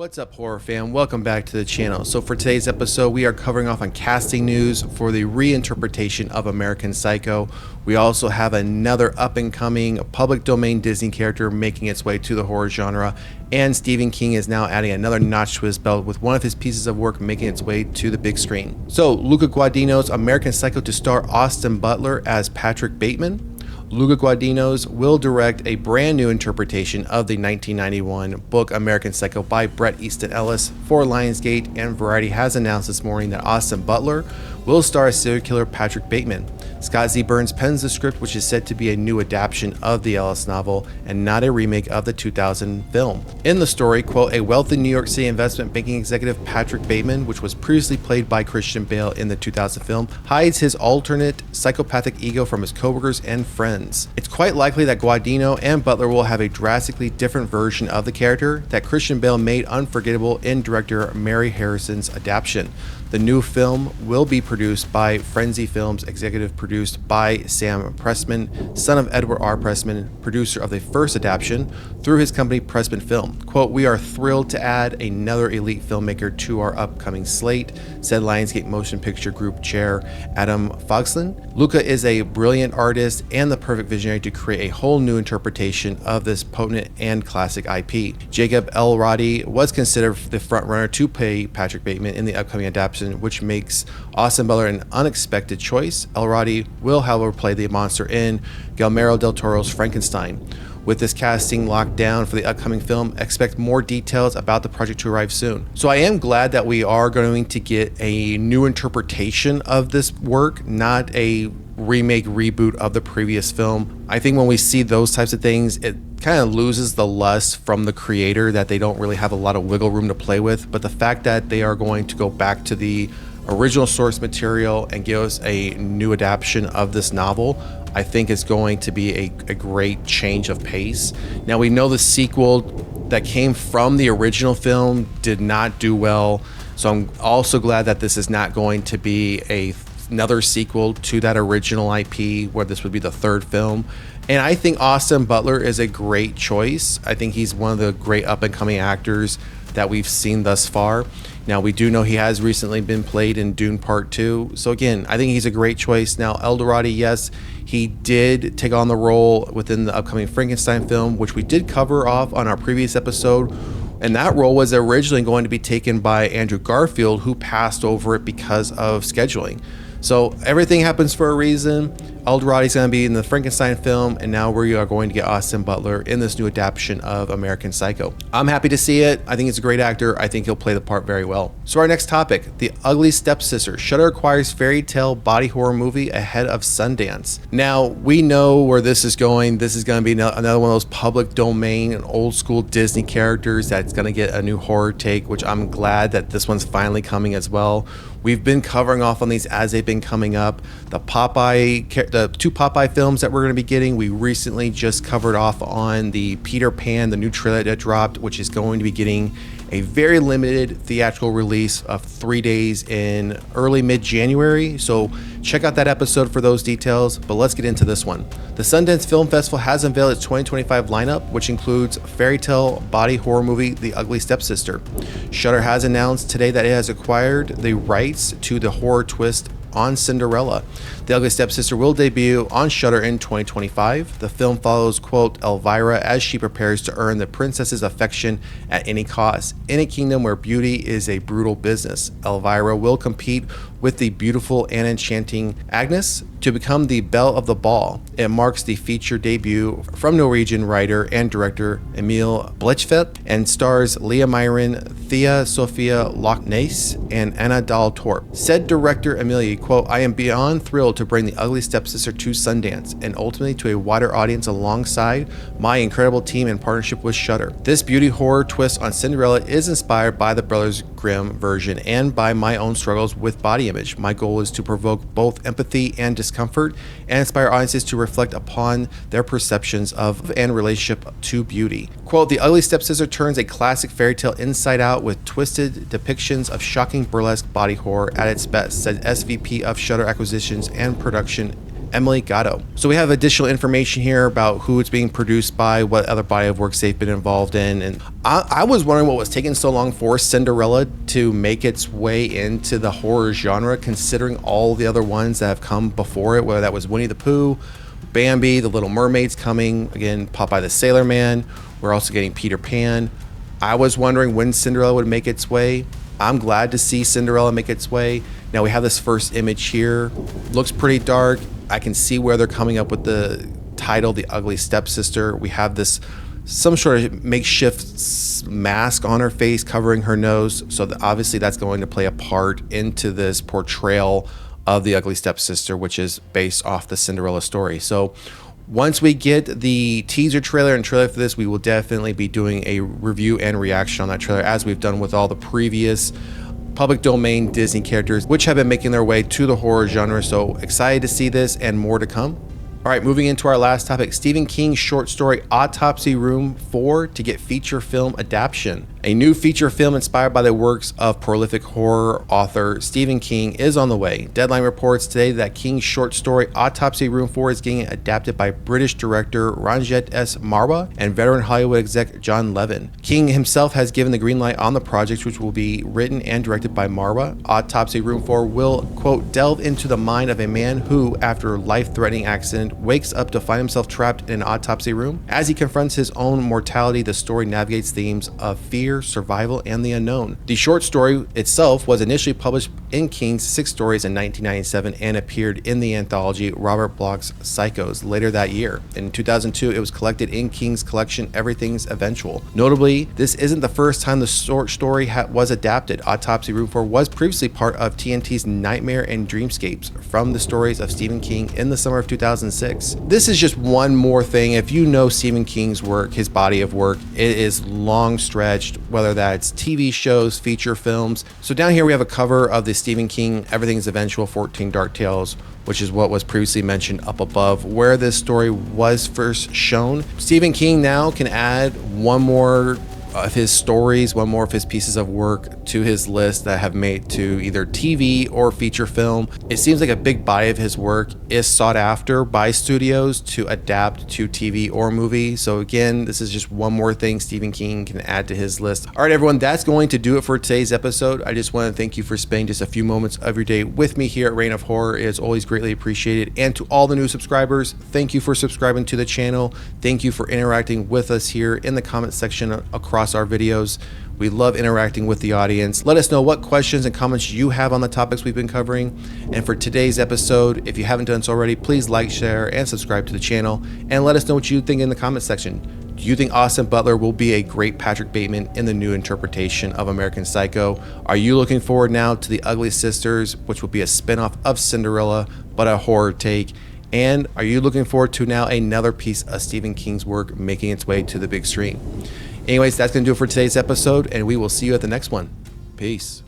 What's up, horror fan? Welcome back to the channel. So for today's episode, we are covering off on casting news for the reinterpretation of American Psycho. We also have another up-and-coming public domain Disney character making its way to the horror genre, and Stephen King is now adding another notch to his belt with one of his pieces of work making its way to the big screen. So Luca Guadagnino's American Psycho to star Austin Butler as Patrick Bateman. Luca Guadagnino will direct a brand new interpretation of the 1991 book American Psycho by Bret Easton Ellis for Lionsgate, and Variety has announced this morning that Austin Butler will star as serial killer Patrick Bateman. Scott Z. Burns pens the script, which is said to be a new adaptation of the Ellis novel and not a remake of the 2000 film. In the story, quote, a wealthy New York City investment banking executive Patrick Bateman, which was previously played by Christian Bale in the 2000 film, hides his alternate psychopathic ego from his coworkers and friends. It's quite likely that Guadagnino and Butler will have a drastically different version of the character that Christian Bale made unforgettable in director Mary Harrison's Adaptation. The new film will be produced by Frenzy Films, executive produced by Sam Pressman, son of Edward R. Pressman, producer of the first Adaptation, through his company Pressman Film. Quote, we are thrilled to add another elite filmmaker to our upcoming slate, said Lionsgate Motion Picture Group Chair Adam Foxland. Luca is a brilliant artist and the perfect visionary to create a whole new interpretation of this potent and classic IP. Jacob Elordi was considered the frontrunner to play Patrick Bateman in the upcoming Adaptation, which makes Austin Butler an unexpected choice. Elordi will, however, play the monster in Guillermo del Toro's Frankenstein. With this casting locked down for the upcoming film, expect more details about the project to arrive soon. So I am glad that we are going to get a new interpretation of this work, not a remake, reboot of the previous film. I think when we see those types of things, it kind of loses the lust from the creator that they don't really have a lot of wiggle room to play with. But the fact that they are going to go back to the original source material and give us a new adaptation of this novel, I think is going to be a great change of pace. Now, we know the sequel that came from the original film did not do well, so I'm also glad that this is not going to be another sequel to that original IP, where this would be the third film. And I think Austin Butler is a great choice. I think he's one of the great up-and-coming actors that we've seen thus far. Now, we do know he has recently been played in Dune Part 2. So again, I think he's a great choice. Now, Elordi, yes, he did take on the role within the upcoming Frankenstein film, which we did cover off on our previous episode. And that role was originally going to be taken by Andrew Garfield, who passed over it because of scheduling. So everything happens for a reason. Elordi's going to be in the Frankenstein film, and now we are going to get Austin Butler in this new adaptation of American Psycho. I'm happy to see it. I think he's a great actor. I think he'll play the part very well. So our next topic, The Ugly Stepsister. Shudder acquires fairy tale body horror movie ahead of Sundance. Now, we know where this is going. This is going to be another one of those public domain and old school Disney characters that's going to get a new horror take, which I'm glad that this one's finally coming as well. We've been covering off on these as they've been coming up. The two Popeye films that we're going to be getting, we recently just covered off on the Peter Pan, the new trailer that dropped, which is going to be getting a very limited theatrical release of 3 days in early mid-January. So check out that episode for those details, but let's get into this one. The Sundance Film Festival has unveiled its 2025 lineup, which includes fairy tale body horror movie The Ugly Stepsister. Shudder has announced today that it has acquired the rights to the horror twist on Cinderella. The Ugly Stepsister will debut on Shudder in 2025. The film follows, quote, Elvira as she prepares to earn the princess's affection at any cost. In a kingdom where beauty is a brutal business, Elvira will compete with the beautiful and enchanting Agnes to become the belle of the ball. It marks the feature debut from Norwegian writer and director Emil Blechfeldt and stars Leah Myron, Thea Sophia Lockness, and Anna Dahl-Torp. Said director Emilia, quote, I am beyond thrilled to bring The Ugly Stepsister to Sundance and ultimately to a wider audience alongside my incredible team in partnership with Shudder. This beauty horror twist on Cinderella is inspired by the Brothers Grimm version and by my own struggles with body image. My goal is to provoke both empathy and discomfort and inspire audiences to reflect upon their perceptions of and relationship to beauty. Quote, The Ugly Stepsister turns a classic fairy tale inside out with twisted depictions of shocking burlesque body horror at its best, said SVP of Shudder Acquisitions and Production Emily Gatto. So we have additional information here about who it's being produced by, what other body of works they've been involved in. And I was wondering what was taking so long for Cinderella to make its way into the horror genre, considering all the other ones that have come before it, whether that was Winnie the Pooh, Bambi, The Little Mermaid's coming, again, Popeye the Sailor Man. We're also getting Peter Pan. I was wondering when Cinderella would make its way. I'm glad to see Cinderella make its way. Now we have this first image here. Looks pretty dark. I can see where they're coming up with the title, The Ugly Stepsister. We have this some sort of makeshift mask on her face covering her nose. So obviously that's going to play a part into this portrayal of the Ugly Stepsister, which is based off the Cinderella story. So once we get the teaser trailer and trailer for this, we will definitely be doing a review and reaction on that trailer, as we've done with all the previous public domain Disney characters, which have been making their way to the horror genre. So excited to see this and more to come. All right, moving into our last topic, Stephen King's short story Autopsy Room 4 to get feature film adaptation. A new feature film inspired by the works of prolific horror author Stephen King is on the way. Deadline reports today that King's short story Autopsy Room 4 is getting adapted by British director Ranjit S. Marwa and veteran Hollywood exec John Levin. King himself has given the green light on the project, which will be written and directed by Marwa. Autopsy Room 4 will, quote, delve into the mind of a man who, after a life-threatening accident, wakes up to find himself trapped in an autopsy room. As he confronts his own mortality, the story navigates themes of fear, survival, and the unknown. The short story itself was initially published in King's 6 Stories in 1997 and appeared in the anthology Robert Bloch's Psychos later that year. In 2002, it was collected in King's collection Everything's Eventual. Notably, this isn't the first time the short story was adapted. Autopsy Room 4 was previously part of TNT's Nightmare and Dreamscapes from the stories of Stephen King in the summer of 2006. This is just one more thing. If you know Stephen King's work, his body of work, it is long stretched, whether that's TV shows, feature films. So down here we have a cover of the Stephen King Everything's Eventual 14 Dark Tales, which is what was previously mentioned up above, where this story was first shown. Stephen King now can add one more of his stories, one more of his pieces of work to his list that have made to either TV or feature film. It seems like a big body of his work is sought after by studios to adapt to TV or movie. So again, this is just one more thing Stephen King can add to his list. All right, everyone, that's going to do it for today's episode. I just want to thank you for spending just a few moments of your day with me here at Reign of Horror. It is always greatly appreciated. And to all the new subscribers, thank you for subscribing to the channel. Thank you for interacting with us here in the comment section across our videos. We love interacting with the audience. Let us know what questions and comments you have on the topics we've been covering. And for today's episode, if you haven't done so already, please like, share, and subscribe to the channel. And let us know what you think in the comment section. Do you think Austin Butler will be a great Patrick Bateman in the new interpretation of American Psycho? Are you looking forward now to The Ugly Sisters, which will be a spinoff of Cinderella, but a horror take? And are you looking forward to now another piece of Stephen King's work making its way to the big screen? Anyways, that's going to do it for today's episode, and we will see you at the next one. Peace.